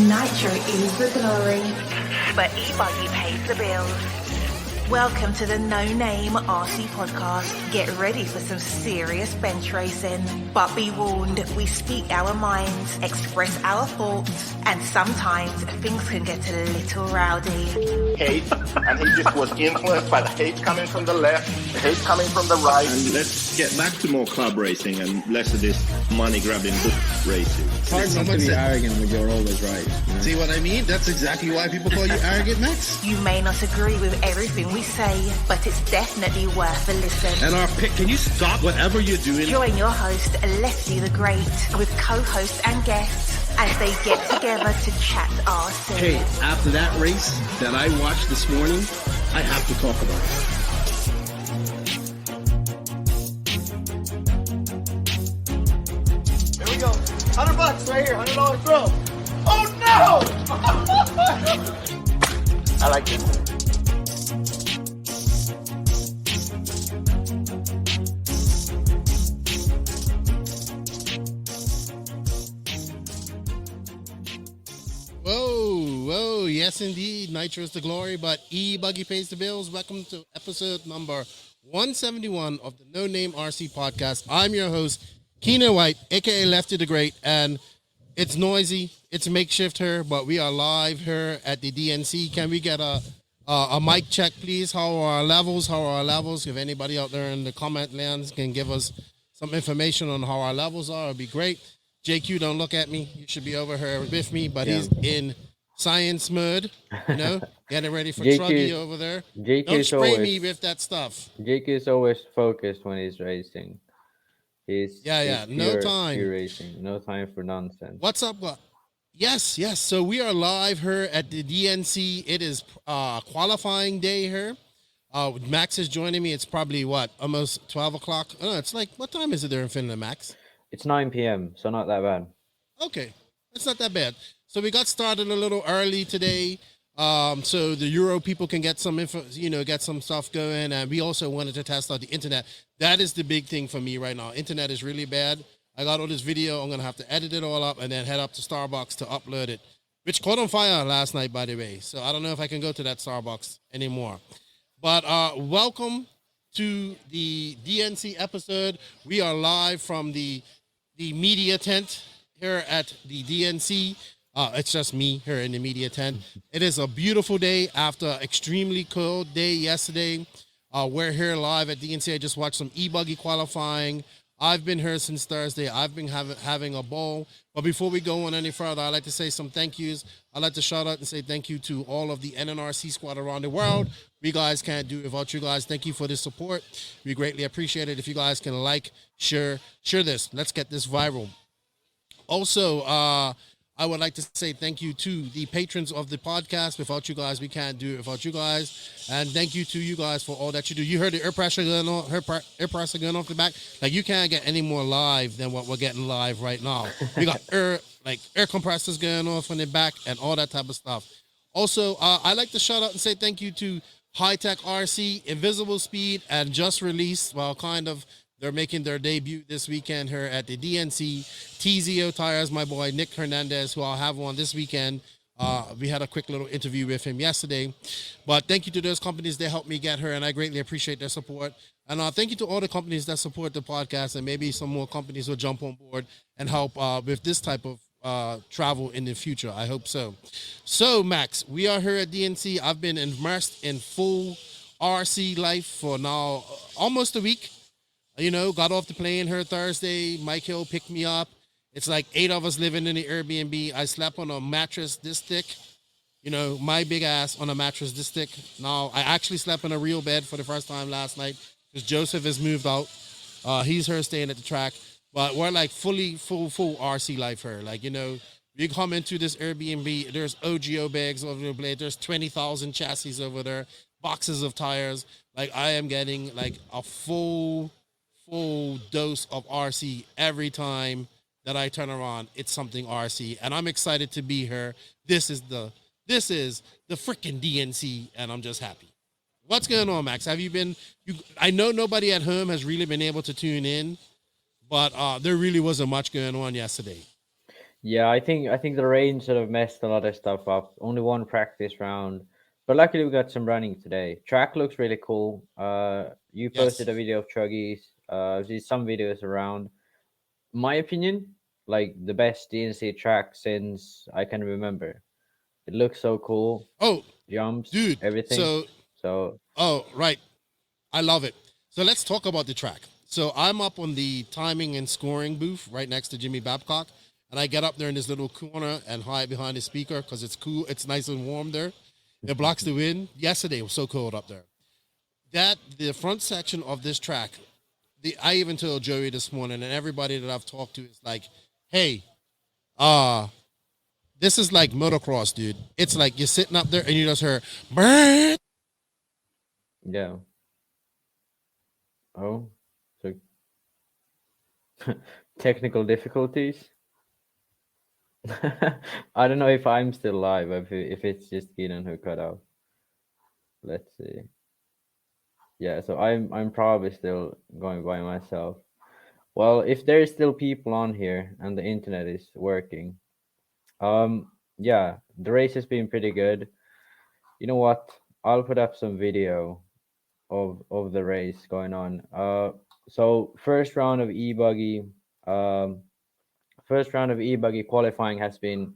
Nitro is the glory, but e-buggy pays the bills. Welcome to the No Name RC podcast. Get ready for some serious bench racing. But be warned, we speak our minds, express our thoughts, and sometimes things can get a little rowdy. Hate, and he just was influenced by the hate coming from the left, the hate coming from the right. And let's get back to more club racing and less of this money-grabbing book racing. It's hard not to be arrogant when you're always right. You know? See what I mean? That's exactly why people call you arrogant, Max. You may not agree with everything we say, but it's definitely worth a listen. And our pick, can you stop whatever you're doing? Join your host, Lefty the Great, with co-hosts and guests as they get together to chat RC. Hey, after that race that I watched this morning, I have to talk about it. Here we go. $100 right here. $100 throw. Oh no! I like this. Whoa, yes indeed. Nitro is the glory, but e-buggy pays the bills. Welcome to episode number 171 of the No Name RC podcast. I'm your host, Keenan White, aka Lefty the Great, and it's noisy. It's makeshift here, but we are live here at the DNC. Can we get a mic check, please? How are our levels? If anybody out there in the comment lands can give us some information on how our levels are, it'd be great. JQ, don't look at me. You should be over here with me, but he's in science mode, getting ready for Truggy over there. Don't spray me with that stuff. JQ is always focused when he's racing. He's no time. Pure racing. No time for nonsense. What's up? Yes. So we are live here at the DNC. It is qualifying day here. Max is joining me. It's probably almost 12 o'clock. Oh, it's like, what time is it there in Finland, Max? It's 9 p.m., so not that bad. Okay, that's not that bad. So we got started a little early today, so the Euro people can get some info, get some stuff going, and we also wanted to test out the internet. That is the big thing for me right now. Internet is really bad. I got all this video. I'm gonna have to edit it all up and then head up to Starbucks to upload it, which caught on fire last night, by the way. So I don't know if I can go to that Starbucks anymore. But welcome to the DNC episode. We are live from the media tent here at the DNC. It's just me here in the media tent. It is a beautiful day after an extremely cold day yesterday. We're here live at DNC. I just watched some e-buggy qualifying. I've been here since Thursday. I've been having a ball. But before we go on any further, I'd like to say some thank yous. I'd like to shout out and say thank you to all of the NNRC Squad around the world. We guys can't do it without you guys. Thank you for the support. We greatly appreciate it. If you guys can share this. Let's get this viral. Also, I would like to say thank you to the patrons of the podcast. Without you guys, we can't do it without you guys. And thank you to you guys for all that you do. You heard the air pressure going on, air pressure going off the back. Like, you can't get any more live than what we're getting live right now. We got air compressors going off on the back and all that type of stuff. Also, I'd like to shout out and say thank you to Hitec Rc, InvisibleSpeed, and just released, they're making their debut this weekend here at the DNC. TZO Tires, my boy Nick Hernandez, who I'll have on this weekend. We had a quick little interview with him yesterday. But thank you to those companies that helped me get her, and I greatly appreciate their support. And thank you to all the companies that support the podcast, and maybe some more companies will jump on board and help with this type of travel in the future. I hope so. So, Max, we are here at DNC. I've been immersed in full RC life for now almost a week. Got off the plane here Thursday. Mike Hill picked me up. It's like 8 of us living in the Airbnb. I slept on a mattress this thick. My big ass on a mattress this thick. Now, I actually slept in a real bed for the first time last night because Joseph has moved out. He's here staying at the track. But we're like full RC life here. Like, you come into this Airbnb, there's OGO bags over the place. There's 20,000 chassis over there, boxes of tires. Like, I am getting like a full dose of RC every time that I turn around. It's something RC, and I'm excited to be here. This is the freaking DNC, and I'm just happy. What's going on, Max? Have you been? I know nobody at home has really been able to tune in, but there really wasn't much going on yesterday. Yeah, I think the rain sort of messed a lot of stuff up. Only one practice round, but luckily we got some running today. Track looks really cool. You Yes. posted a video of Truggies. I've seen some videos around. My opinion, like the best DNC track since I can remember. It looks so cool. Oh, Jumps, dude. everything. So Oh, right. I love it. So let's talk about the track. So I'm up on the timing and scoring booth right next to Jimmy Babcock. And I get up there in this little corner and hide behind the speaker because it's cool. It's nice and warm there. It blocks the wind. Yesterday it was so cold up there. The front section of this track, I even told Joey this morning and everybody that I've talked to is like, hey, this is like motocross, dude. It's like you're sitting up there and you just hear, "Brrrt." yeah. Oh, so technical difficulties. I don't know if I'm still live, if it's just Keenan who cut out. Let's see. Yeah, so I'm probably still going by myself. Well, if there's still people on here and the internet is working, yeah, the race has been pretty good. You know what? I'll put up some video of the race going on. So first round of ebuggy, qualifying has been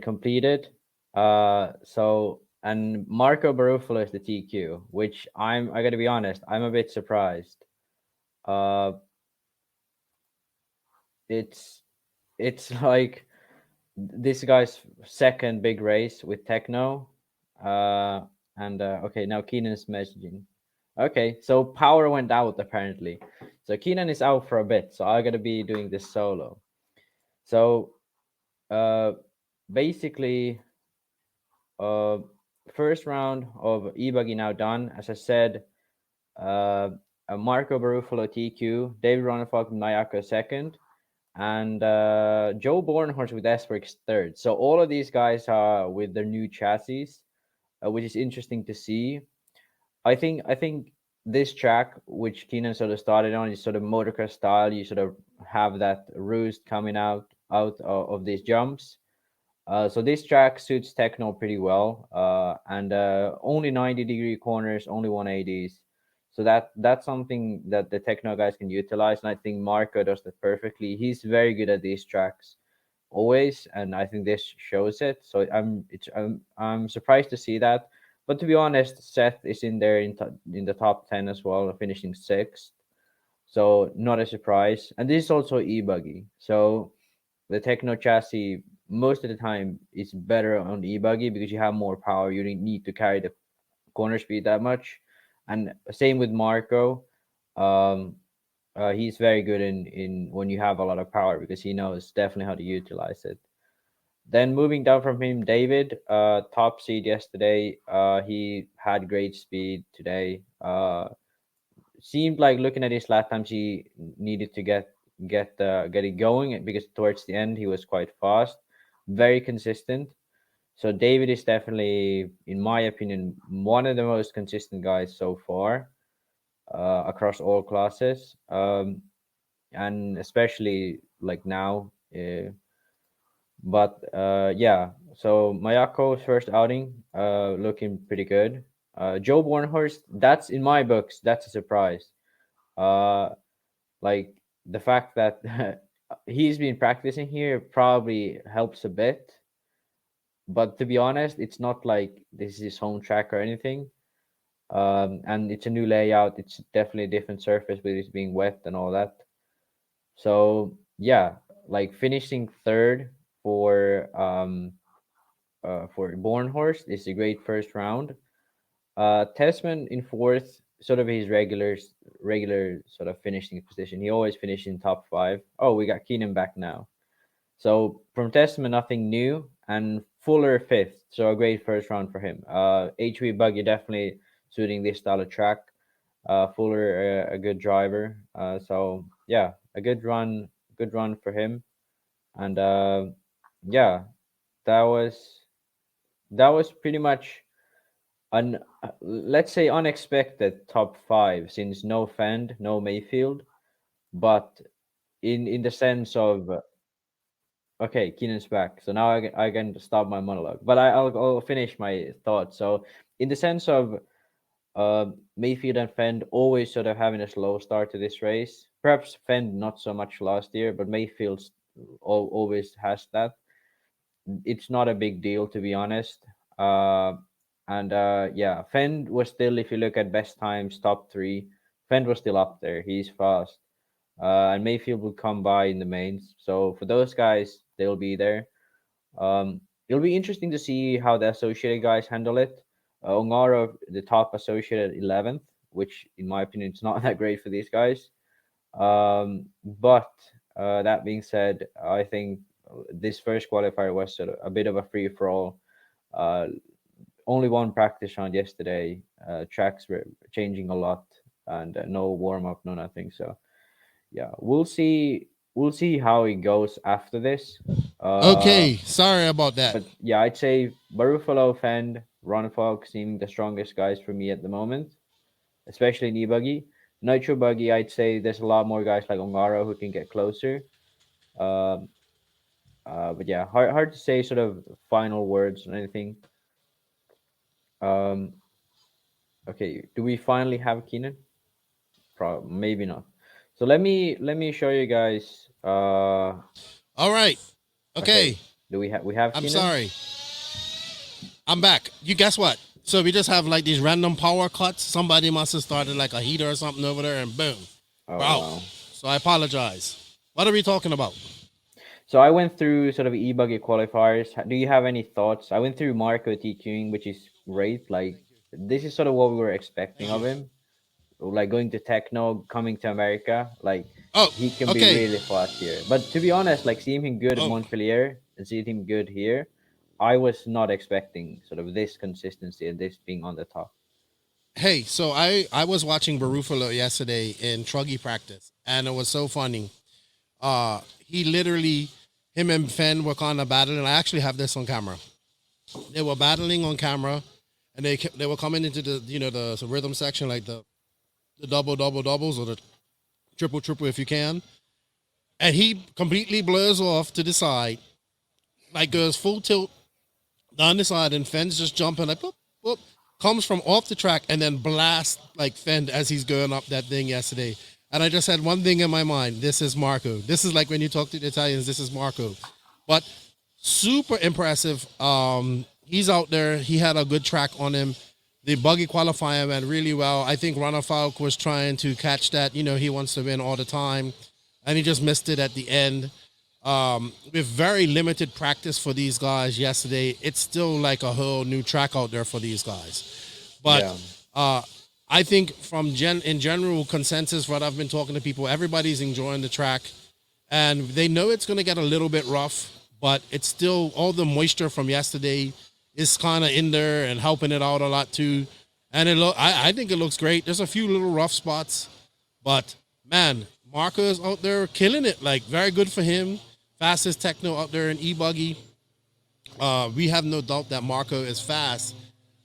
completed. So and Marco Barufalo is the TQ, which I gotta be honest, I'm a bit surprised. It's like this guy's second big race with Techno. And okay, now Keenan's messaging. Okay, so power went out apparently. So Keenan is out for a bit, so I gotta be doing this solo. So basically first round of ebuggy now done. As I said, Marco Barufalo TQ, David Ronafalk from Nayako second, and Joe Bornhorst with S-Works third. So all of these guys are with their new chassis, which is interesting to see. I think this track, which Keenan sort of started on, is sort of motocross style. You sort of have that roost coming out of these jumps. So this track suits Techno pretty well, and only 90-degree corners, only 180s. So that's something that the Techno guys can utilize, and I think Marco does that perfectly. He's very good at these tracks, always, and I think this shows it. So I'm surprised to see that. But to be honest, Seth is in there in the top 10 as well, finishing sixth. So not a surprise. And this is also ebuggy. So the Techno chassis most of the time is better on ebuggy because you have more power. You don't need to carry the corner speed that much. And same with Marco. He's very good in when you have a lot of power because he knows definitely how to utilize it. Then moving down from him, David, top seed yesterday. He had great speed today. Seemed like looking at his lap times, he needed to get it going because towards the end he was quite fast, very consistent. So David is definitely, in my opinion, one of the most consistent guys so far across all classes, and especially like now. But yeah, so Mayako's first outing, looking pretty good. Joe Bornhorst, that's in my books, that's a surprise. Like the fact that he's been practicing here probably helps a bit. But to be honest, it's not like this is his home track or anything. And it's a new layout. It's definitely a different surface with it being wet and all that. So yeah, like finishing third for Bornhorst is a great first round. Tessman in fourth, sort of his regular sort of finishing position. He always finishes in top 5. Oh, we got Keenan back now. So from Testament, nothing new, and Fuller fifth. So a great first round for him. HV Buggy definitely suiting this style of track. Fuller a good driver. So yeah, a good run for him. And yeah, that was pretty much an let's say unexpected top 5 since no Fend, no Mayfield, but in the sense of Okay, Keenan's back. So now I can stop my monologue. But I'll finish my thoughts. So in the sense of Mayfield and Fend always sort of having a slow start to this race. Perhaps Fend not so much last year, but Mayfield always has that. It's not a big deal, to be honest. Yeah, Fend was still, if you look at best times, top 3, Fend was still up there. He's fast. And Mayfield will come by in the mains. So for those guys, they'll be there. It'll be interesting to see how the associated guys handle it. Ongaro, the top associate at 11th, which in my opinion is not that great for these guys. But that being said, I think this first qualifier was sort of a bit of a free for all. Only one practice round yesterday. Tracks were changing a lot, and no warm up, no nothing. So yeah, we'll see. We'll see how it goes after this. Okay, sorry about that. But yeah, I'd say Barufalo, Fend, Ron Fogg seem the strongest guys for me at the moment, especially in ebuggy. Nitro Buggy, I'd say there's a lot more guys like Ongaro who can get closer. But yeah, hard to say sort of final words or anything. Okay, do we finally have Keenan? Maybe not. So let me show you guys. All right. Okay. Do we have? I'm Keenan? sorry. I'm back. You guess what? So we just have like these random power cuts. Somebody must have started like a heater or something over there, and boom. Oh, wow. So I apologize. What are we talking about? So I went through sort of ebuggy qualifiers. Do you have any thoughts? I went through Marco TQing, which is great. Like this is sort of what we were expecting of him. Like going to Techno, coming to America, like he can be really fast here. But to be honest, like seeing him good at Montpellier and seeing him good here, I was not expecting sort of this consistency and this being on the top. Hey, so I was watching Barufalo yesterday in Truggy practice, and it was so funny. He literally, him and Fenn were kind of battling. I actually have this on camera. They were battling on camera, and they were coming into the the rhythm section, like the doubles or the triple if you can. And he completely blurs off to the side, like goes full tilt down the side, and Fenn's just jumping like boop, boop, comes from off the track and then blasts like Fenn as he's going up that thing yesterday. And I just had one thing in my mind. This is Marco. This is like when you talk to the Italians, this is Marco. But super impressive. He's out there. He had a good track on him. The buggy qualifier went really well. I think Ronald Falk was trying to catch that. He wants to win all the time. And he just missed it at the end. With very limited practice for these guys yesterday, it's still like a whole new track out there for these guys. But I think in general consensus, what I've been talking to people, everybody's enjoying the track. And they know it's going to get a little bit rough, but it's still all the moisture from yesterday is kind of in there and helping it out a lot too. And I think it looks great. There's a few little rough spots, but man, Marco is out there killing it. Like very good for him. Fastest techno out there in ebuggy. We have no doubt that Marco is fast.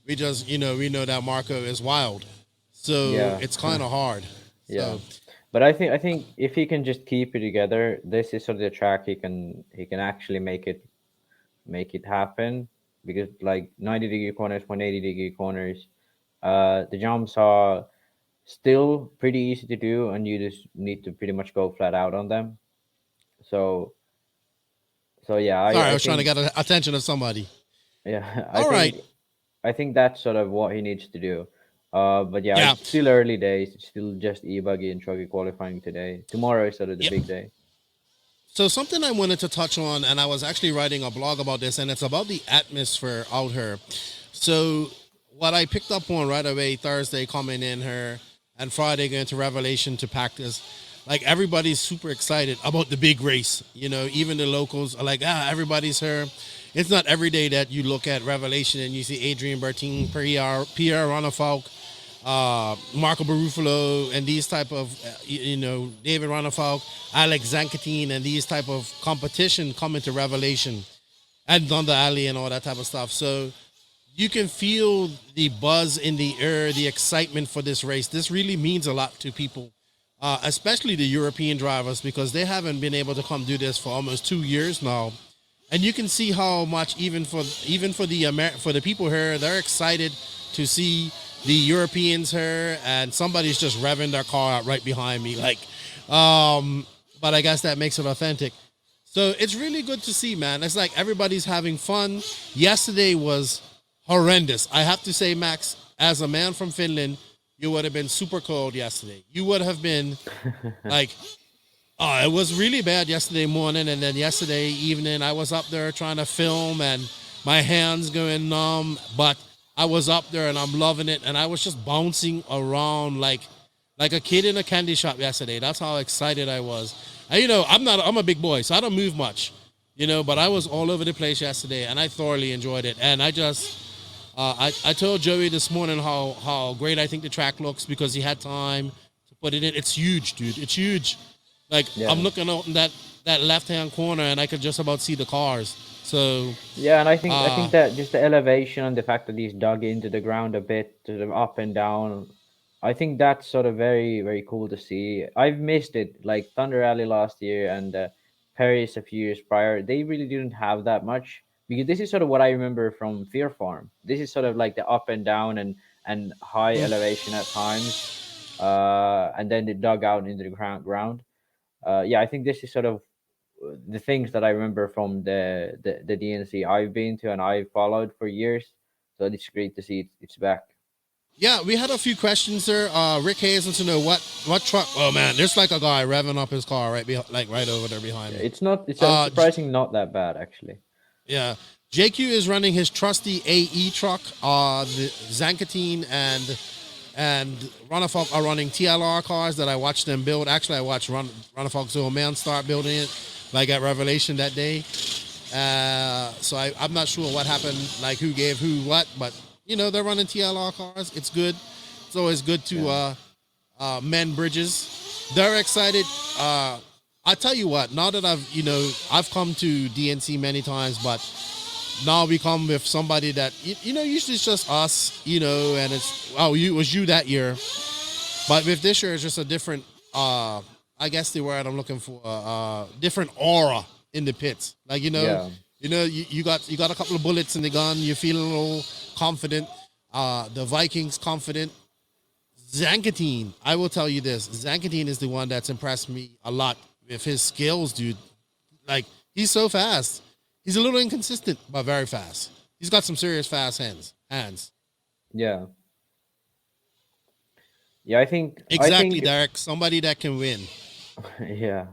We just, we know that Marco is wild. So it's kind of hard. Yeah. So, but I think if he can just keep it together, this is sort of the track he can actually make it happen. Because like 90-degree corners, 180-degree corners, the jumps are still pretty easy to do, and you just need to pretty much go flat out on them. So yeah. I was trying to get the attention of somebody. Yeah. I think that's sort of what he needs to do. But yeah, it's still early days. It's still just ebuggy and truggy qualifying today. Tomorrow is sort of the big day. So something I wanted to touch on, and I was actually writing a blog about this, and it's about the atmosphere out here. So what I picked up on right away, Thursday coming in here, and Friday going to Revelation to practice, like everybody's super excited about the big race. Even the locals are like, everybody's here. It's not every day that you look at Revelation and you see Adrian Bertin, Pierre Ronafalk, Marco Barufalo, and these type of, David Ronafalk, Alex Zankatine, and these type of competition coming to Revelation, and Donda Ali and all that type of stuff. So you can feel the buzz in the air, the excitement for this race. This really means a lot to people, especially the European drivers, because they haven't been able to come do this for almost 2 years now. and you can see how much even for the people here, they're excited to see the Europeans here, and somebody's just revving their car out right behind me, like, but I guess that makes it authentic. So it's really good to see, man. It's like everybody's having fun. Yesterday was horrendous. I have to say, Max, as a man from Finland, you would have been super cold yesterday. You would have been like, oh, it was really bad yesterday morning. And then yesterday evening, I was up there trying to film and my hands going numb, but I was up there and I'm loving it. And I was just bouncing around like a kid in a candy shop yesterday. That's how excited I was. And, I'm a big boy, so I don't move much, but I was all over the place yesterday and I thoroughly enjoyed it. And I just, I told Joey this morning how great I think the track looks because he had time to put it in. It's huge, dude. It's huge. Like, I'm looking out in that left-hand corner and I could just about see the cars. So yeah, and I think that just the elevation and the fact that he's dug into the ground a bit, sort of up and down, I think that's sort of very, very cool to see. I've missed it, like Thunder Alley last year and Paris a few years prior. They really didn't have that much because this is sort of what I remember from Fear Farm. This is sort of like the up and down and high elevation at times, and then the dug out into the ground. I think this is sort of the things that I remember from the DNC I've been to and I've followed for years. So it's great to see it's back. Yeah, we had a few questions there. Rick Hayes wants to know what truck. Oh man, there's like a guy revving up his car right over there behind me. It's surprising not that bad actually. Yeah, JQ is running his trusty AE truck. The Zankatine and Runafolk are running TLR cars that I watched them build. Actually, I watched Runafolk's old man start building it, like at Revelation that day. So I'm not sure what happened, like who gave who what, but. They're running TLR cars. It's good. It's always good to mend bridges. They're excited. I tell you what, now that I've come to DNC many times, but now we come with somebody that, usually it's just us, and it's, it was you that year. But with this year, it's just a different, I guess the word I'm looking for, different aura in the pits. Like, you got a couple of bullets in the gun. You're feeling a little confident. The Vikings confident. Zankatine, I will tell you this. Zankatine is the one that's impressed me a lot with his skills, dude. Like, he's so fast. He's a little inconsistent, but very fast. He's got some serious fast hands. Yeah. Yeah, I think... Exactly, Derek. Somebody that can win. Yeah.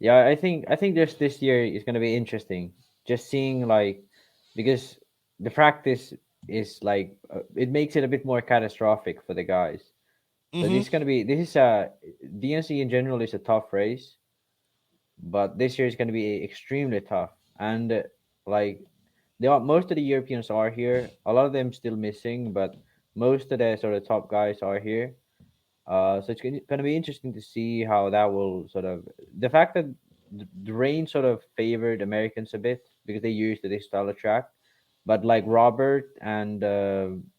Yeah, I think this year is going to be interesting. Just seeing, like... Because the practice is, like... it makes it a bit more catastrophic for the guys. So this is DNC in general is a tough race. But this year is going to be extremely tough. And, most of the Europeans are here. A lot of them still missing, but most of the sort of top guys are here. So it's going to be interesting to see how that will sort of... The fact that the rain sort of favored Americans a bit because they used this style of track. But like Robert, Davide,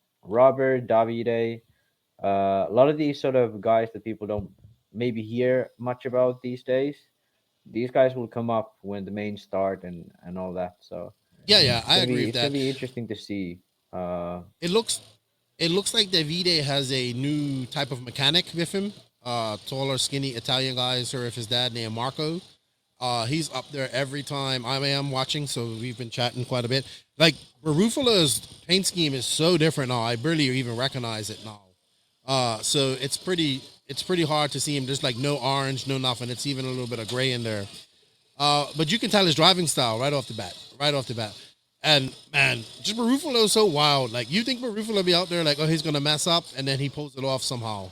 a lot of these sort of guys that people don't maybe hear much about these days, these guys will come up when the main start and all that. So yeah, I agree with that. It's going to be interesting to see. It looks like Davide has a new type of mechanic with him. Taller, skinny Italian guy is with his dad named Marco. He's up there every time I am watching, so we've been chatting quite a bit. Like, Barufalo's paint scheme is so different now. I barely even recognize it now. So it's pretty hard to see him. Just like no orange, no nothing. It's even a little bit of gray in there. But you can tell his driving style right off the bat. And man, just Barufalo's so wild. Like, you think Barufalo be out there like, oh, he's gonna mess up, and then he pulls it off somehow,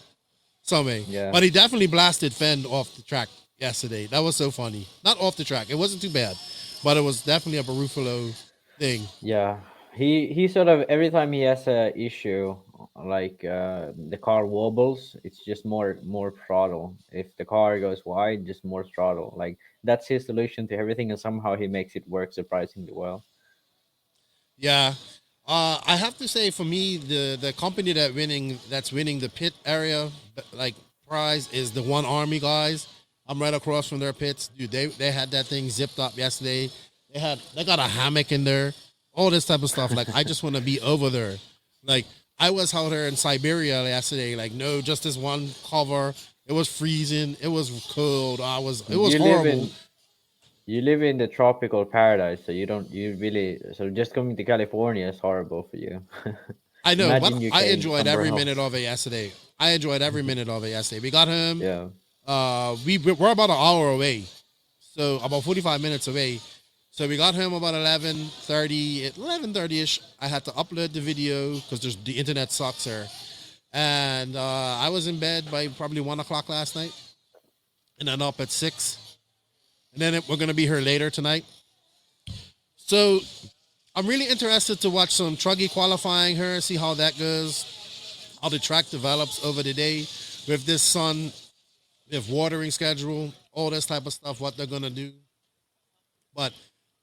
some way. Yeah. But he definitely blasted Fend off the track yesterday. That was so funny. Not off the track. It wasn't too bad, but it was definitely a Barufalo thing. Yeah, he sort of every time he has a issue, like the car wobbles, it's just more throttle. If the car goes wide, just more throttle. Like, that's his solution to everything, and somehow he makes it work surprisingly well. Yeah. I have to say, for me, the company that's winning the pit area, like, prize is the One Army guys. I'm right across from their pits. Dude, they had that thing zipped up yesterday. They got a hammock in there, all this type of stuff. Like I just want to be over there. Like I was out there in Siberia yesterday. Like no, just this one cover. It was freezing. It was cold. It was horrible. You live in the tropical paradise, so so just coming to California is horrible for you. I know, but Imagine I enjoyed every home. minute of it yesterday. We got home. Yeah. We're about an hour away, so about 45 minutes away. So we got home about 11:30ish. I had to upload the video because the internet sucks here, and I was in bed by probably 1 o'clock last night, and then up at 6, and then we're gonna be here later tonight. So I'm really interested to watch some truggy qualifying here, see how that goes, how the track develops over the day with this sun, with watering schedule, all this type of stuff, what they're gonna do. But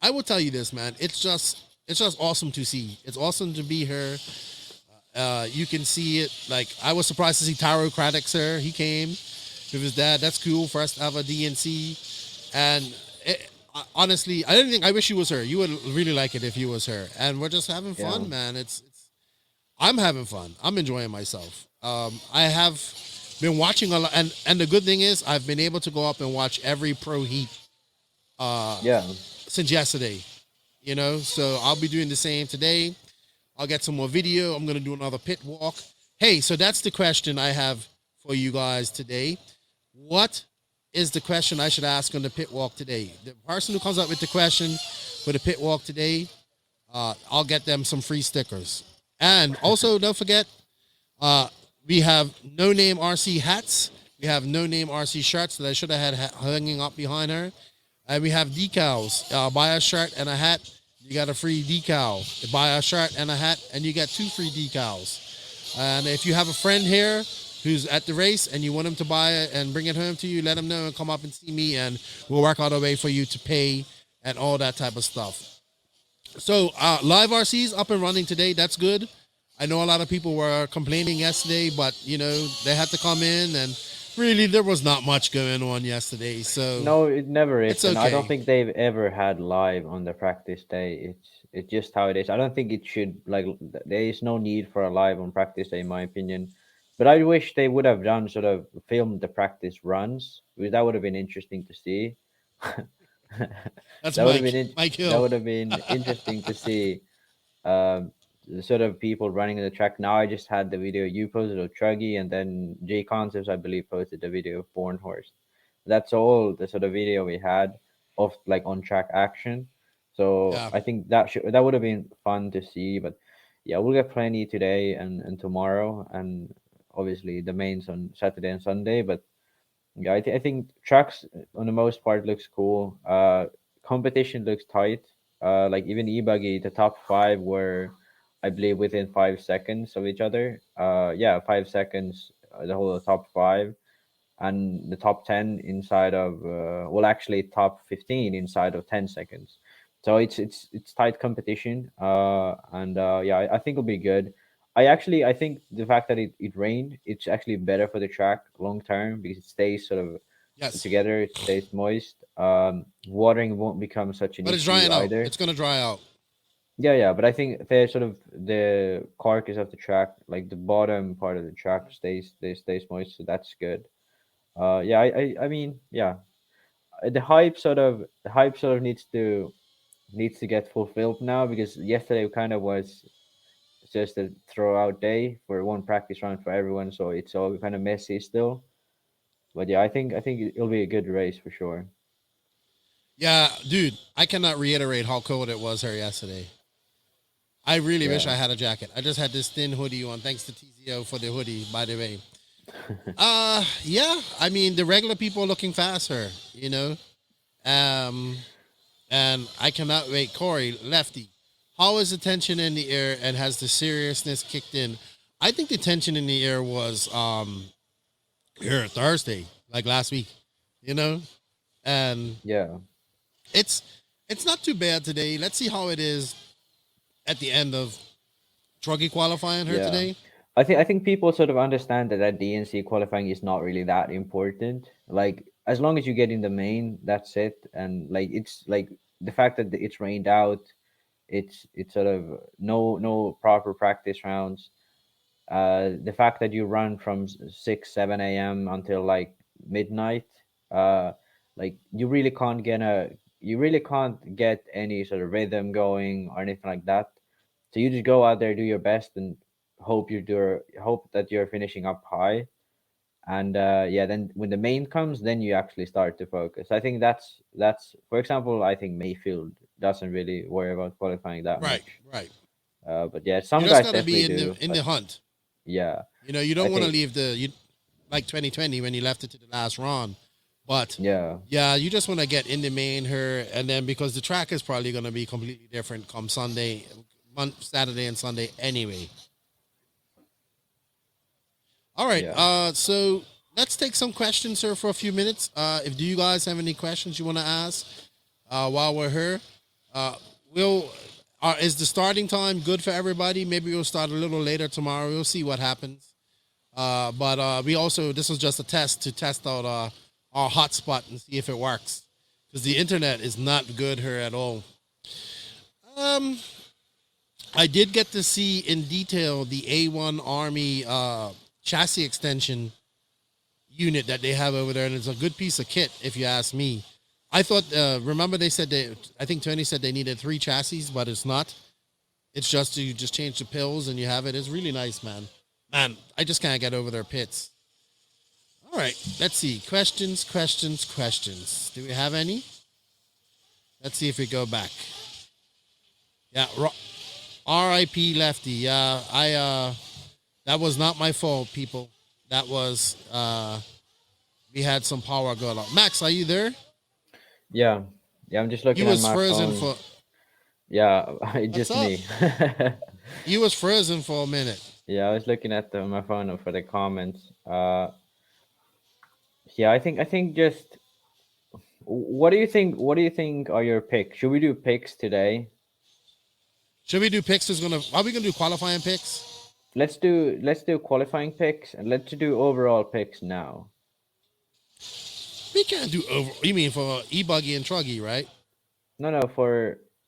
I will tell you this, man, it's just awesome to see. It's awesome to be here. You can see it. Like I was surprised to see Taro Craddock's here. He came with his dad. That's cool for us to have a DNC. And honestly, I wish you was her. You would really like it if you was her. And we're just having fun, man. I'm having fun. I'm enjoying myself. I have been watching a lot, and the good thing is I've been able to go up and watch every pro heat. Since yesterday, so I'll be doing the same today. I'll get some more video. I'm gonna do another pit walk. Hey, so that's the question I have for you guys today. What is the question I should ask on the pit walk today? The person who comes up with the question for the pit walk today, I'll get them some free stickers. And also, don't forget, we have No Name RC hats. We have No Name RC shirts that I should have had hanging up behind her. And we have decals. Buy a shirt and a hat, you got a free decal. Buy a shirt and a hat, and you get 2 free decals. And if you have a friend here who's at the race and you want him to buy it and bring it home to you, let him know and come up and see me, and we'll work out a way for you to pay and all that type of stuff. So live RC's up and running today. That's good. I know a lot of people were complaining yesterday, but they had to come in, and really there was not much going on yesterday. So no, it never is. It's okay. And I don't think they've ever had live on the practice day. It's just how it is. I don't think it should, there is no need for a live on practice day, in my opinion. But I wish they would have done sort of filmed the practice runs, because that would have been interesting to see. That's that would have been Mike Hill. That would have been interesting to see. The sort of people running the track. Now I just had the video you posted of Truggy, and then Jay Concepts, I believe, posted the video of Born Horse. That's all the sort of video we had of on track action. So yeah. I think that would have been fun to see. But yeah, we'll get plenty today and tomorrow, and obviously the mains on Saturday and Sunday. But yeah, I think tracks on the most part looks cool. Competition looks tight. Even ebuggy, the top 5 were, I believe, within 5 seconds of each other. 5 seconds, the whole top 5, and the top 10 inside of actually top 15 inside of 10 seconds. So it's tight competition. I think it'll be good. I think the fact that it rained, it's actually better for the track long term, because it stays sort of together, it stays moist. Watering won't become such an issue. But it's drying either. It's gonna dry out. Yeah, but I think there's sort of the carcass of the track, like the bottom part of the track stays moist, so that's good. I mean, the hype sort of needs to get fulfilled now, because yesterday kind of was just a throwout day for one practice round for everyone, so it's all kind of messy still. But yeah, I think it'll be a good race for sure. Yeah, dude, I cannot reiterate how cold it was here yesterday. I really wish I had a jacket. I just had this thin hoodie on. Thanks to TZO for the hoodie, by the way. I mean, the regular people are looking faster, and I cannot wait. Corey, lefty, how is the tension in the air, and has the seriousness kicked in? I think the tension in the air was here Thursday, like last week, and it's not too bad today. Let's see how it is at the end of Truggy qualifying her today. I think people sort of understand that DNC qualifying is not really that important. Like, as long as you get in the main, that's it. And it's the fact that it's rained out, it's sort of no proper practice rounds. The fact that you run from 6-7 a.m. until like midnight, like you really can't get any sort of rhythm going or anything like that. So you just go out there, do your best, and hope that you're finishing up high. And then when the main comes, then you actually start to focus. I think that's for example, I think Mayfield doesn't really worry about qualifying that much. Right. But yeah, some You just guys gotta be definitely in the hunt. Yeah. You don't want to leave like 2020 when you left it to the last round. But yeah, you just want to get in the main here, and then because the track is probably going to be completely different come Saturday and Sunday anyway. All right, so let's take some questions here for a few minutes. If do you guys have any questions you want to ask while we're here? Is the starting time good for everybody? Maybe we'll start a little later tomorrow. We'll see what happens. But this was just a test to test out our hotspot and see if it works, because the internet is not good here at all. I did get to see in detail the A1 Army chassis extension unit that they have over there, and it's a good piece of kit if you ask me. I thought, remember they said I think Tony said they needed 3 chassis, but it's not. It's just you just change the pills and you have it. It's really nice, man. Man, I just can't get over their pits. All right, let's see. Questions. Do we have any? Let's see if we go back. Yeah, R.I.P. Lefty. Yeah, that was not my fault, people. That was, we had some power go out. Max, are you there? Yeah, I'm just looking at my frozen phone. Yeah, just me. You was frozen for a minute. Yeah, I was looking at my phone for the comments. Yeah, I think just what do you think are your picks? Should we do picks today? Should we do picks? Are we gonna do qualifying picks? Let's do qualifying picks, and let's do overall picks now. We can't do over. You mean for ebuggy and truggy, right? No,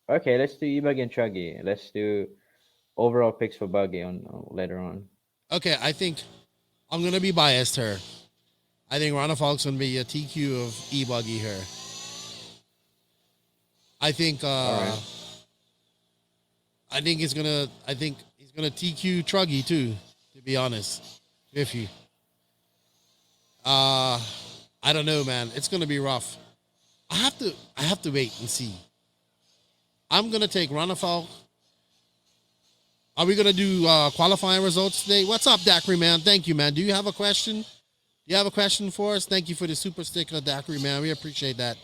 okay. Let's do ebuggy and truggy. Let's do overall picks for buggy on later on. Okay, I think I'm gonna be biased here. I think Ronald Falk's gonna be a TQ of ebuggy here. I think. Right. I think he's gonna TQ truggy too. To be honest, with you. I don't know, man. It's gonna be rough. I have to wait and see. I'm gonna take Ronald. Are we gonna do qualifying results today? What's up, Daiquiri man? Thank you, man. Do you have a question? Do you have a question for us? Thank you for the super sticker, Daiquiri man. We appreciate that.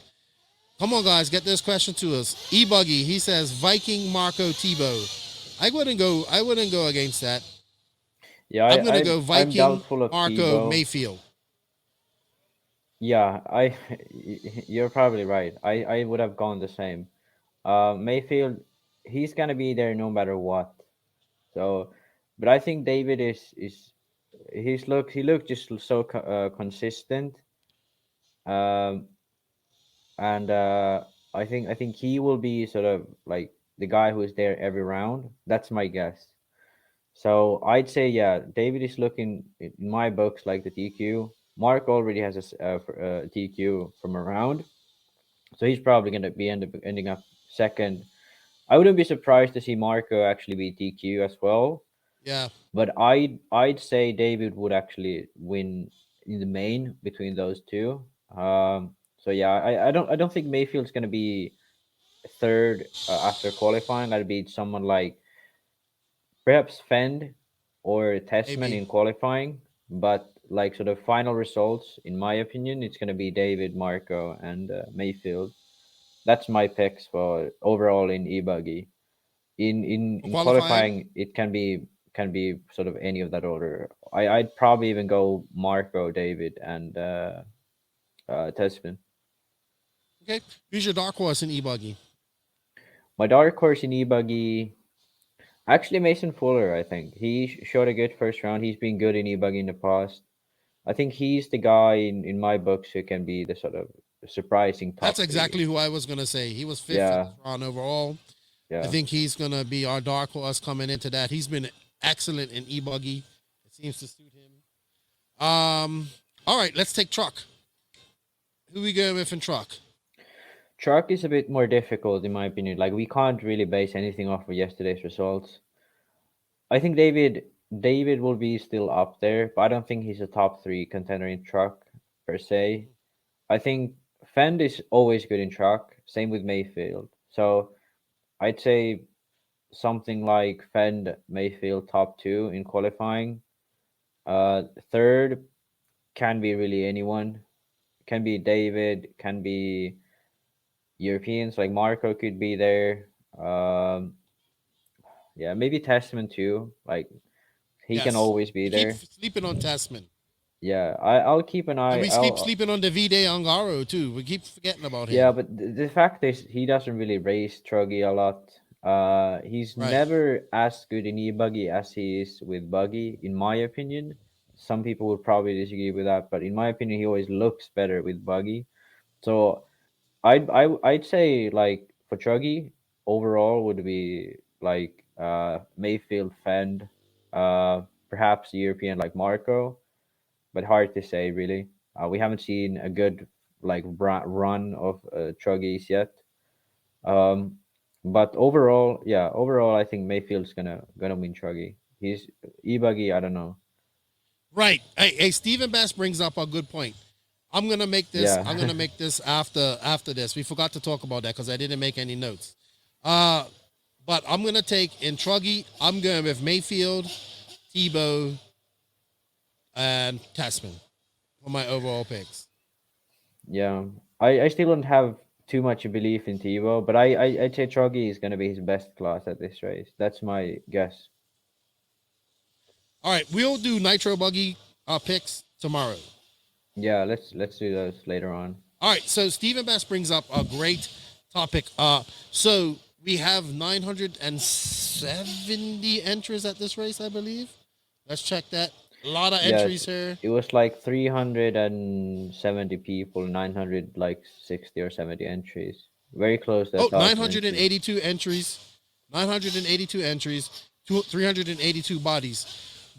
Come on, guys, get this question to us. ebuggy, he says Viking Marco Tebow. I wouldn't go against that. Yeah, I'm gonna go Viking Marco Tebow. Mayfield. Yeah, you're probably right. I would have gone the same. Mayfield, he's gonna be there no matter what. So, but I think David he looked just so consistent. And I think he will be sort of like the guy who is there every round. That's my guess. So I'd say, yeah, David is looking in my books like the TQ. Mark already has a TQ from a round, so he's probably going to be ending up second. I wouldn't be surprised to see Marco actually be TQ as well. Yeah, but I'd say David would actually win in the main between those two. So yeah, I don't think Mayfield's going to be third after qualifying. I'd be someone like perhaps Fend or Tessman in qualifying, but like sort of final results, in my opinion, it's going to be David, Marco, and Mayfield. That's my picks for overall in ebuggy. In qualifying, it can be sort of any of that order. I'd probably even go Marco, David, and Tessman. Okay, who's your dark horse in ebuggy? My dark horse in ebuggy, actually Mason Fuller. I think he showed a good first round. He's been good in ebuggy in the past. I think he's the guy in my books who can be the sort of surprising top That's three. exactly who I was gonna say. He was fifth in Yeah. this round overall. Yeah. I think he's gonna be our dark horse coming into that. He's been excellent in ebuggy. It seems to suit him. All right, let's take truck. Who we going with in truck? Truck is a bit more difficult in my opinion. Like we can't really base anything off of yesterday's results. I think David will be still up there, but I don't think he's a top 3 contender in truck per se. I think Fend is always good in truck. Same with Mayfield. So I'd say something like Fend, Mayfield top 2 in qualifying. Third can be really anyone. Can be David. Can be Europeans like Marco could be there. Yeah, maybe Testament too. Like he can Yes. always be there. Keep sleeping on Testament. Yeah, I'll keep an eye. And we keep sleeping on Davide Angaro too. We keep forgetting about him. Yeah, but the fact is he doesn't really race Truggy a lot. He's Right. never as good in ebuggy as he is with Buggy, in my opinion. Some people would probably disagree with that, but in my opinion, he always looks better with Buggy. So I'd say like for Truggy overall would be like Mayfield, Fend, perhaps European like Marco, but hard to say really. We haven't seen a good like run of Truggies yet. But overall, I think Mayfield's gonna win Truggy. He's ebuggy, I don't know. Right. Hey, Stephen Bass brings up a good point. I'm gonna make this. Yeah. I'm gonna make this after this. We forgot to talk about that because I didn't make any notes. But I'm gonna take in Truggy. I'm going with Mayfield, Tebow, and Tasman for my overall picks. Yeah, I still don't have too much belief in Tebow, but I'd say Truggy is gonna be his best class at this race. That's my guess. All right, we'll do Nitro Buggy picks tomorrow. Yeah, let's do those later on. All right, so Stephen Bass brings up a great topic. So we have 970 entries at this race, I believe. Let's check that. A lot of entries here. It was like 370 people, 900 like 60 or 70 entries. Very close to 982 entries. 982 entries. 382 bodies.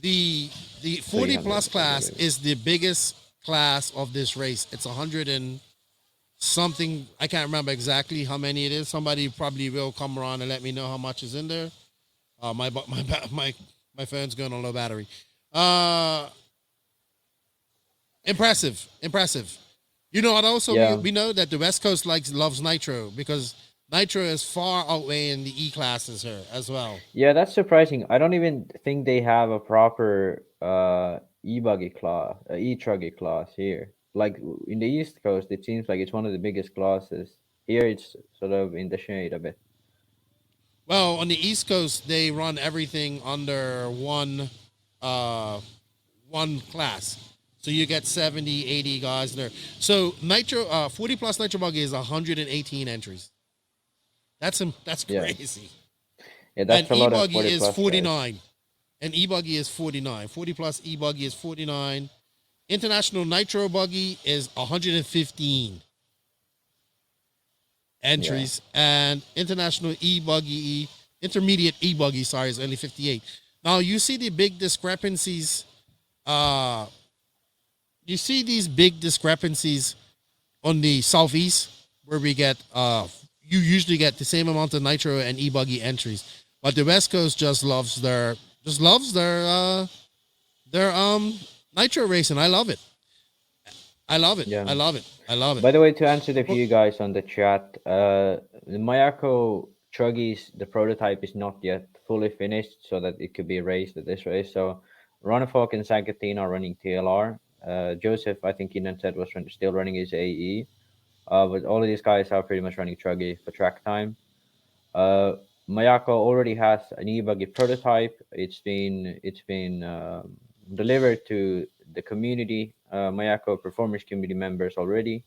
The 40 plus class is the biggest class of this race. It's 100 and something. I can't remember exactly how many it is. Somebody probably will come around and let me know how much is in there. My phone's going on low battery. Impressive. You know what? Also, we know that the West Coast loves Nitro because Nitro is far outweighing the E classes here as well. Yeah, that's surprising. I don't even think they have a proper e-buggy class, e-truggy class here. Like in the East Coast, it seems like it's one of the biggest classes. Here, it's sort of in the shade a bit. Well, on the East Coast, they run everything under one class. So you get 70, 80 guys there. So Nitro 40 plus Nitro Buggy is 118 entries. That's crazy. Yeah, that's and a lot of e-buggy 40 is plus 49. Guys. And e-buggy is 49. 40 plus e-buggy is 49. International Nitro Buggy is 115 entries. Yeah. And international e-buggy, intermediate e-buggy, sorry, is only 58. Now you see the big discrepancies. You see these big discrepancies on the Southeast where we get you usually get the same amount of Nitro and e-buggy entries, but the West Coast just loves their Nitro racing. I love it. Yeah. I love it. By the way, to answer the few guys on the chat, the Mayako Truggies, the prototype is not yet fully finished so that it could be raced at this race. So Ronafalk and Sankatina are running TLR. Joseph, I think Keenan said, was still running his AE. But all of these guys are pretty much running Truggy for track time. Mayako already has an e-buggy prototype. It's been delivered to the community, Mayako performance community members already.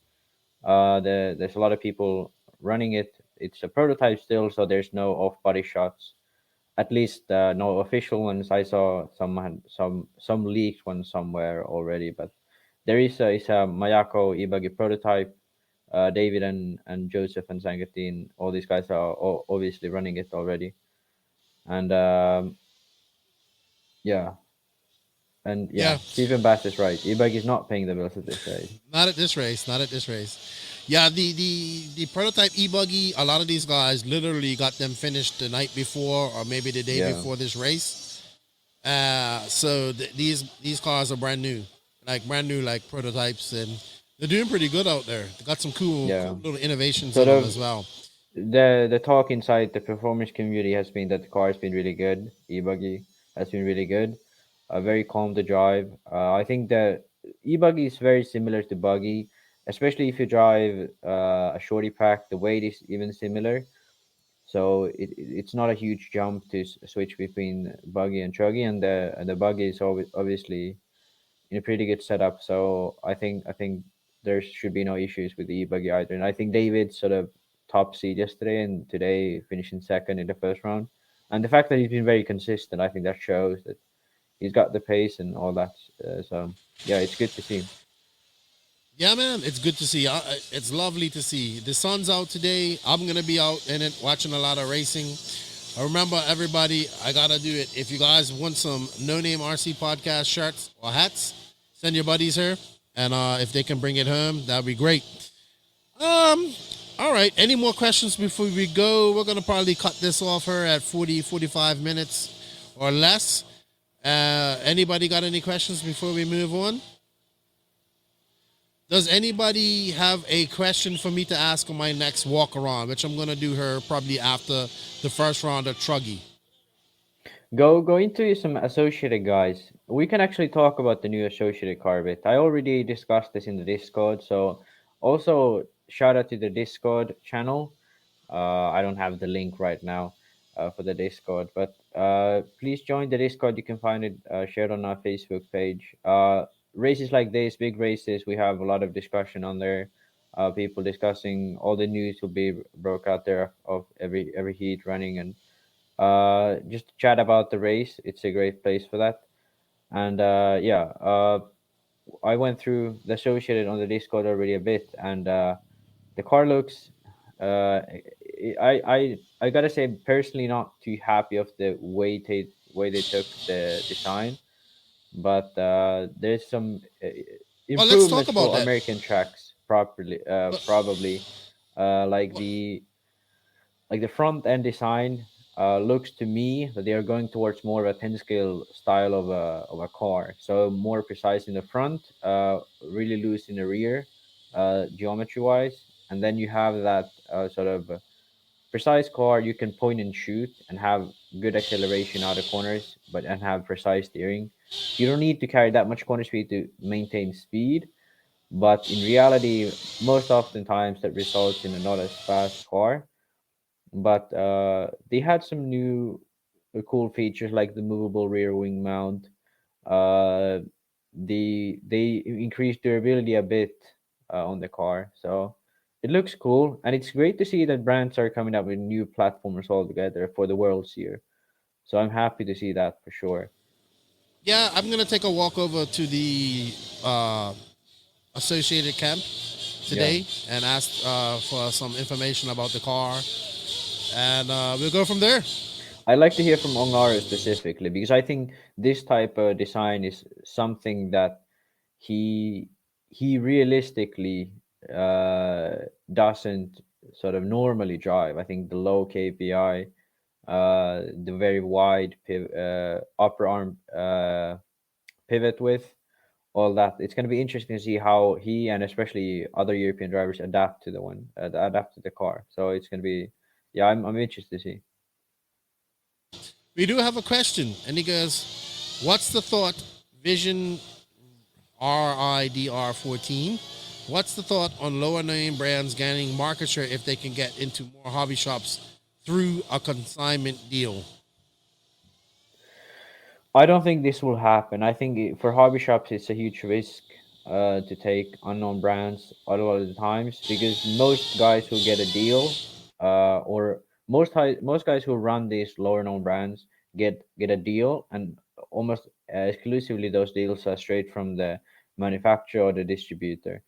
There's a lot of people running it. It's a prototype still, so there's no off-body shots. At least no official ones. I saw some leaked ones somewhere already, but there is a Mayako e-buggy prototype. David and Joseph and Sangatin, all these guys are obviously running it already. And yeah. And yeah, Yeah. Stephen Bass is right. Ebuggy is not paying the bills at this rate. Not at this race. Not at this race. Yeah, the prototype e-buggy, a lot of these guys literally got them finished the night before or maybe the day Yeah. before this race. So these cars are brand new, like prototypes, and they're doing pretty good out there. They got some cool little innovations Sort in them of as well. The talk inside the performance community has been that the car has been really good. E-buggy has been really good. Very calm to drive. I think the e-buggy is very similar to buggy, especially if you drive a shorty pack. The weight is even similar, so it's not a huge jump to switch between buggy and truggy, and the buggy is obviously in a pretty good setup. So I think there should be no issues with the e-buggy either. And I think David sort of top seed yesterday and today finishing second in the first round. And the fact that he's been very consistent, I think that shows that he's got the pace and all that. So yeah, it's good to see. Yeah, man, it's good to see. It's lovely to see. The sun's out today. I'm gonna be out in it watching a lot of racing. Remember, everybody, I gotta do it. If you guys want some No Name RC podcast shirts or hats, send your buddies here, and if they can bring it home, that'd be great. All right. Any more questions before we go? We're gonna probably cut this off here at 45 minutes or less. Anybody got any questions before we move on? Does anybody have a question for me to ask on my next walk around, which I'm gonna do her probably after the first round of Truggy? Go into some associated guys. We can actually talk about the new associated car a bit. I already discussed this in the Discord, so also shout out to the Discord channel. I don't have the link right now for the Discord, but please join the Discord. You can find it shared on our Facebook page. Races like this, big races, we have a lot of discussion on there. People discussing all the news will be broke out there of every heat running, and just chat about the race. It's a great place for that. And I went through the associated on the Discord already a bit, and the car looks. I gotta say, personally, not too happy of the way they took the design, but there's some Well, let's talk improvements about for that. American tracks properly. Probably like the front end design looks to me that they are going towards more of a 10 scale style of a car. So more precise in the front, really loose in the rear, geometry wise. And then you have that sort of precise car you can point and shoot and have good acceleration out of corners, but and have precise steering. You don't need to carry that much corner speed to maintain speed, but in reality, most oftentimes that results in a not as fast car. But they had some new cool features like the movable rear wing mount. Uh, they increased durability a bit on the car, so it looks cool, and it's great to see that brands are coming up with new platforms altogether for the World's Year. So I'm happy to see that for sure. Yeah, I'm gonna take a walk over to the Associated camp today and ask for some information about the car, and we'll go from there. I'd like to hear from Ongaro specifically because I think this type of design is something that he realistically doesn't sort of normally drive. I think the low KPI, the very wide upper arm pivot width, all that. It's going to be interesting to see how he and especially other European drivers adapt to adapt to the car. So it's going to be, yeah, I'm interested to see. We do have a question, and he goes, "What's the thought, Vision RIDR14? What's the thought on lower name brands gaining market share if they can get into more hobby shops through a consignment deal?" I don't think this will happen. I think for hobby shops, it's a huge risk to take unknown brands a lot of the times because most guys who get a deal, or most guys who run these lower known brands get a deal, and almost exclusively those deals are straight from the manufacturer or the distributor.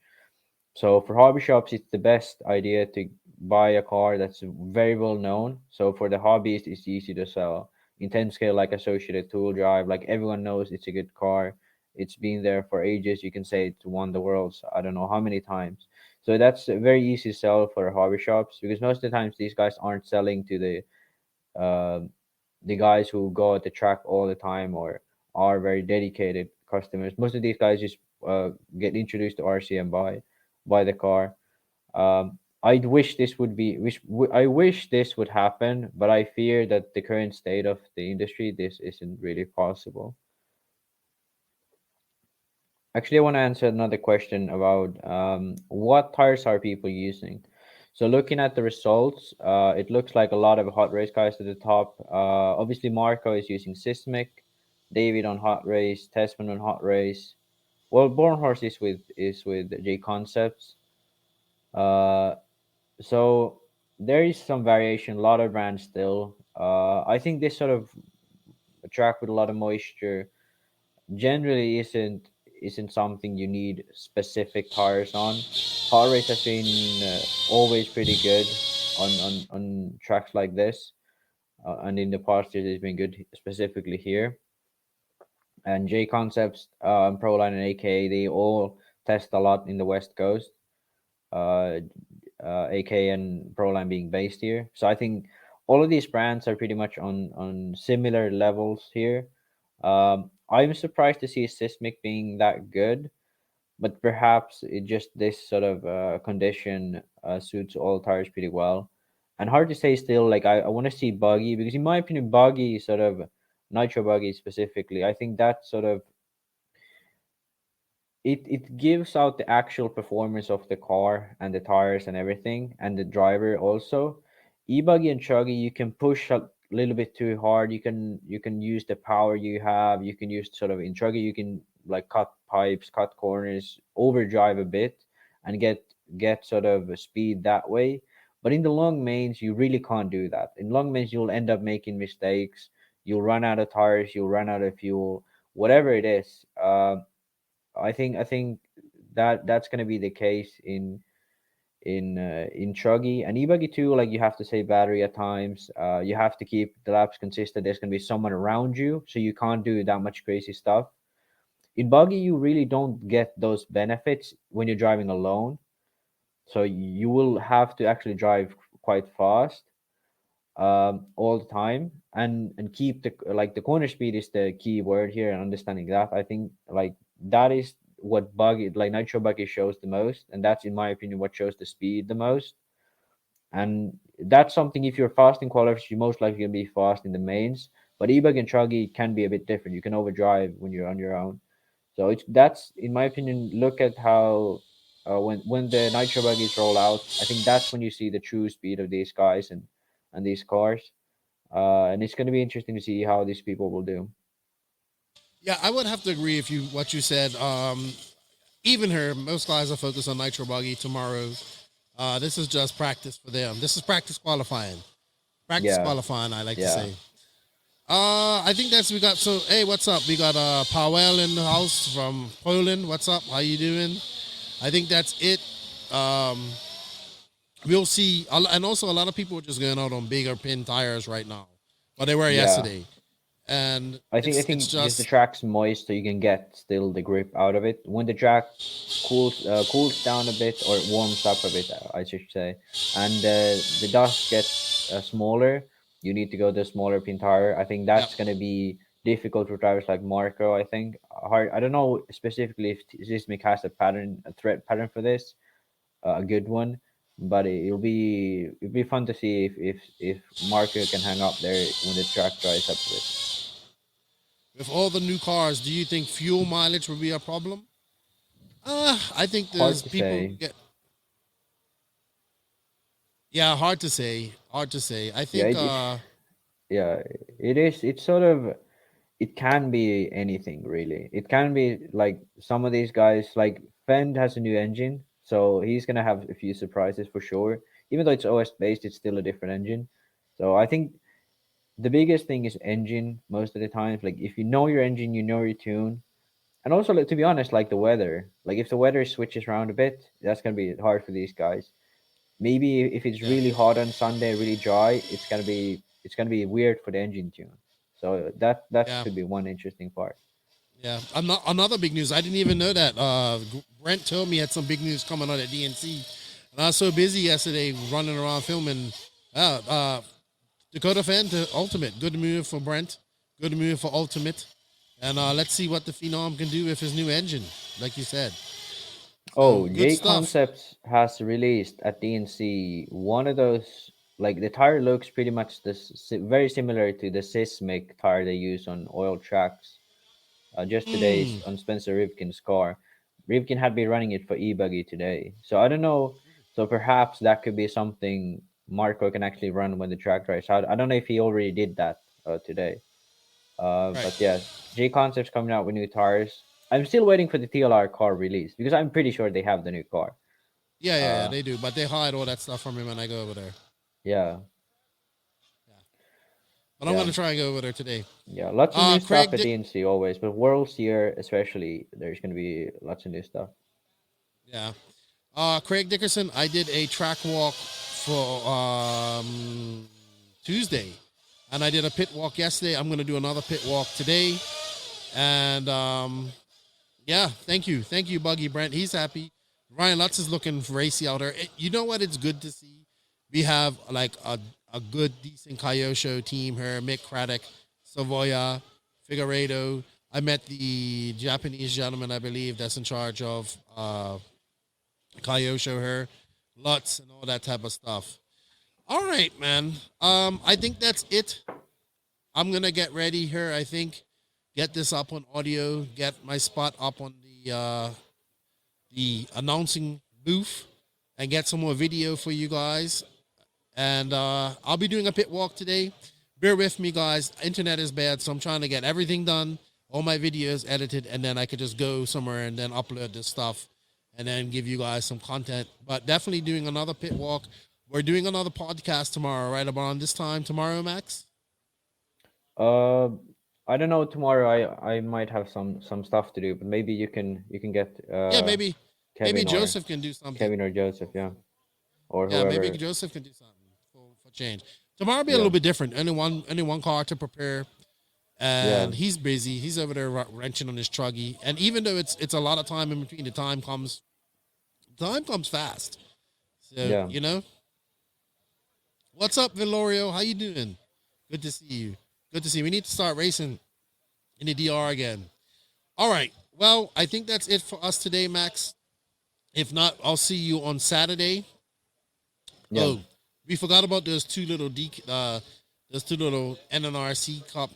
So for hobby shops, it's the best idea to buy a car that's very well known. So for the hobbyist, it's easy to sell. Intense scale like Associated Tool Drive, like everyone knows it's a good car. It's been there for ages. You can say it's won the world. I don't know how many times. So that's a very easy sell for hobby shops because most of the times these guys aren't selling to uh, the guys who go at the track all the time or are very dedicated customers. Most of these guys just get introduced to RC and buy the car. I wish this would be I wish this would happen, but I fear that the current state of the industry, this isn't really possible. Actually, I want to answer another question about what tires are people using. So looking at the results, it looks like a lot of hot race guys at the top. Obviously, Marco is using Sysmic, David on hot race, Tesman on hot race. Well, Born Horse is with J Concepts. Uh, so there is some variation, a lot of brands still. I think this sort of track with a lot of moisture generally isn't something you need specific tires on. Hot race has been always pretty good on tracks like this, and in the past years it's been good specifically here. And J Concepts, Proline, and AKA, they all test a lot in the West Coast. Uh, AK and Proline being based here. So I think all of these brands are pretty much on similar levels here. I'm surprised to see Sysmic being that good, but perhaps it just this sort of condition suits all tires pretty well. And hard to say still. Like I want to see Buggy because in my opinion, Buggy sort of Nitro Buggy specifically. I think that sort of it gives out the actual performance of the car and the tires and everything and the driver also. Ebuggy and Truggy, you can push a little bit too hard. You can use the power you have. You can use sort of in Truggy you can like cut pipes, cut corners, overdrive a bit, and get sort of a speed that way. But in the long mains, you really can't do that. In long mains, you'll end up making mistakes. You'll run out of tires. You'll run out of fuel. Whatever it is. I think that's gonna be the case in Truggy and ebuggy too. Like you have to save battery at times. You have to keep the laps consistent. There's gonna be someone around you, so you can't do that much crazy stuff. In Buggy, you really don't get those benefits when you're driving alone. So you will have to actually drive quite fast all the time and keep the corner speed is the key word here and understanding that. I think like that is what Buggy like Nitro Buggy shows the most, and that's in my opinion what shows the speed the most. And that's something if you're fast in qualifiers, you're most likely gonna be fast in the mains. But ebug and Truggy can be a bit different. You can overdrive when you're on your own. So that's in my opinion. Look at how when the Nitro Buggies roll out, I think that's when you see the true speed of these guys and these cars. And it's going to be interesting to see how these people will do. Yeah, I would have to agree if you what you said. Even here, most guys are focused on Nitro Buggy tomorrow. This is just practice for them. This is practice qualifying. Practice qualifying, I like to say. I think we got so hey, what's up? We got Powell in the house from Poland. What's up? How you doing? I think that's it. We'll see, and also a lot of people are just going out on bigger pin tires right now, but they were yesterday. And I think it's just the track's moist, so you can get still the grip out of it. When the track cools down a bit or warms up a bit, I should say, and the dust gets smaller, you need to go to a smaller pin tire. I think that's going to be difficult for drivers like Marco. I think hard. I don't know specifically if Sysmic has a threat pattern for this, a good one. But it'll be fun to see if Marco can hang up there when the track dries up a bit. With all the new cars, do you think fuel mileage will be a problem? I think there's people get. Yeah, hard to say. Hard to say. I think. It is. It's sort of. It can be anything really. It can be like some of these guys. Like Fend has a new engine, so he's gonna have a few surprises for sure. Even though it's OS based, it's still a different engine. So I think the biggest thing is engine most of the times. Like if you know your engine, you know your tune. And also, like, to be honest, like the weather, like if the weather switches around a bit, that's gonna be hard for these guys. Maybe if it's really hot on Sunday, really dry, it's gonna be weird for the engine tune. So that Yeah. could be one interesting part. Yeah, another big news. I didn't even know that. Brent told me he had some big news coming on at DNC, and I was so busy yesterday running around filming. Dakota Fan to Ultimate. Good move for Brent. Good move for Ultimate. And let's see what the Phenom can do with his new engine, like you said. Oh, good J stuff. Concepts has released at DNC one of those. Like the tire looks pretty much very similar to the Sismic tire they use on oil tracks. Just today on Spencer Rivkin's car. Rivkin had been running it for ebuggy today. So I don't know. So perhaps that could be something Marco can actually run when the track dries out. I don't know if he already did that today. But yeah, J Concepts coming out with new tires. I'm still waiting for the TLR car release because I'm pretty sure they have the new car. Yeah, they do. But they hide all that stuff from me when I go over there. Yeah. But I'm going to try and go over there today. Yeah, lots of new Craig, stuff at DNC always, but Worlds here especially, there's going to be lots of new stuff. Yeah. Craig Dickerson, I did a track walk for Tuesday, and I did a pit walk yesterday. I'm going to do another pit walk today. And yeah, thank you, Buggy Brent. He's happy. Ryan Lutz is looking racy out there. You know what? It's good to see. We have like a good, decent Kyosho team here. Mick Craddock, Savoya, Figueredo. I met the Japanese gentleman, I believe, that's in charge of Kyosho here, Lutz, and all that type of stuff. All right, man. I think that's it. I'm gonna get ready here. I think get this up on audio, get my spot up on the announcing booth, and get some more video for you guys. And I'll be doing a pit walk today. Bear with me, guys. Internet is bad, so I'm trying to get everything done, all my videos edited, and then I could just go somewhere and then upload this stuff and then give you guys some content. But definitely doing another pit walk. We're doing another podcast tomorrow, right about this time tomorrow, Max? I don't know. Tomorrow I might have some stuff to do, but maybe you can get maybe Kevin maybe Joseph can do something. Kevin or Joseph, yeah, or yeah, whoever. maybe Joseph can do something for change. Tomorrow will be a little bit different. Only one car to prepare, and he's busy. He's over there wrenching on his truggy, and even though it's a lot of time in between, the time comes fast. So you know. What's up, Vilorio? How you doing? Good to see you. Good to see you. We need to start racing in the DR again. All right. Well, I think that's it for us today, Max. If not, I'll see you on Saturday. Yeah. Oh, we forgot about those two little NNRC Cup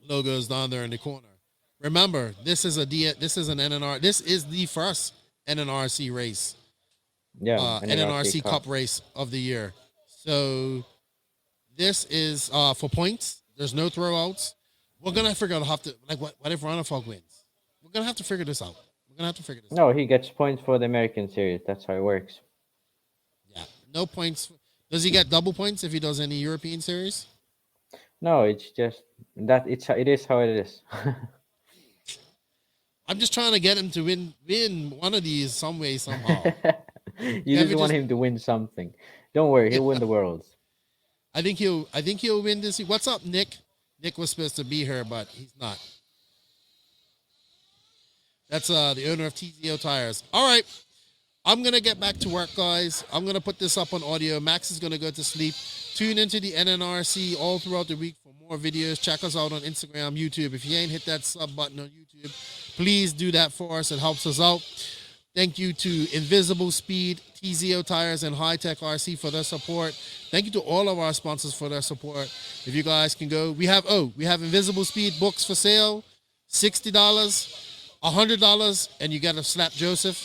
logos down there in the corner. Remember, this is an NNR. This is the first NNRC race. Yeah. NNRC Cup race of the year. So this is for points. There's no throwouts. We're gonna figure out how to what if Ronafog wins? We're gonna have to figure this out. No, he gets points for the American series. That's how it works. Yeah, no points. Does he get double points if he does any European series? No, it's just that it is how it is. I'm just trying to get him to win one of these some way somehow. You just want him to win something. Don't worry, he'll win the Worlds. I think he'll win this. What's up, Nick? Nick was supposed to be here, but he's not. That's the owner of TZO Tires. All right. I'm going to get back to work, guys. I'm going to put this up on audio. Max is going to go to sleep. Tune into the NNRC all throughout the week for more videos. Check us out on Instagram, YouTube. If you ain't hit that sub button on YouTube, please do that for us. It helps us out. Thank you to InvisibleSpeed, TZO Tires, and Hitec Rc for their support. Thank you to all of our sponsors for their support. If you guys can go, we have InvisibleSpeed books for sale, $60, $100, and you got to slap Joseph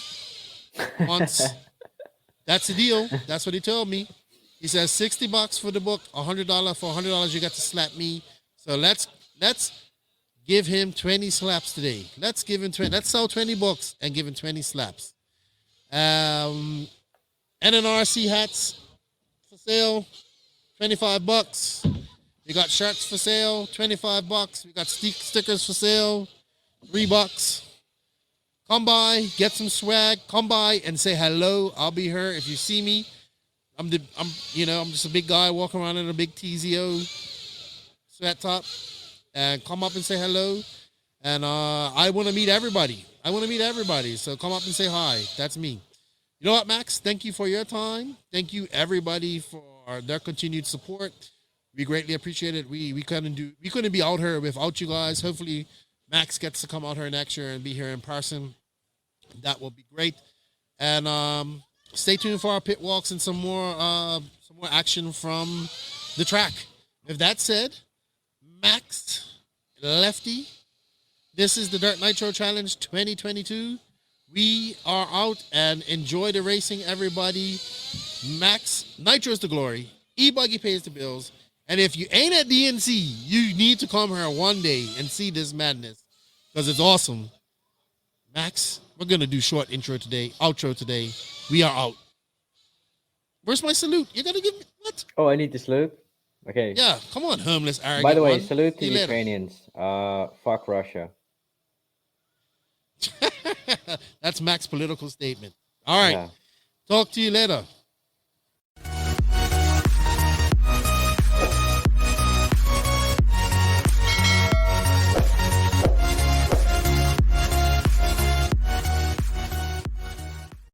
once. That's the deal. That's what he told me. He says $60 for the book, $100 for $100 you got to slap me. So let's give him 20 slaps today. Let's give him 20. Let's sell 20 books and give him 20 slaps. NNRC hats for sale, $25. We got shirts for sale, $25. We got stickers for sale, $3. Come by, get some swag. Come by and say hello. I'll be here if you see me. I'm just a big guy walking around in a big TZO sweat top. And come up and say hello. And I want to meet everybody. So come up and say hi. That's me. You know what, Max? Thank you for your time. Thank you, everybody, for their continued support. We greatly appreciate it. We couldn't be out here without you guys. Hopefully, Max gets to come out here next year and be here in person. That will be great. And stay tuned for our pit walks and some more action from the track. With that said, Max, Lefty, this is the Dirt Nitro Challenge 2022. We are out, and enjoy the racing, everybody. Max, Nitro's the glory. E-Buggy pays the bills. And if you ain't at DNC, you need to come here one day and see this madness, because it's awesome. Max, we're going to do short outro today. We are out. Where's my salute? You're going to give me what? Oh, I need to salute? Okay. Yeah, come on, homeless, arrogant By the way, one. salute to See you Ukrainians. Fuck Russia. That's Max's political statement. All right. Yeah. Talk to you later.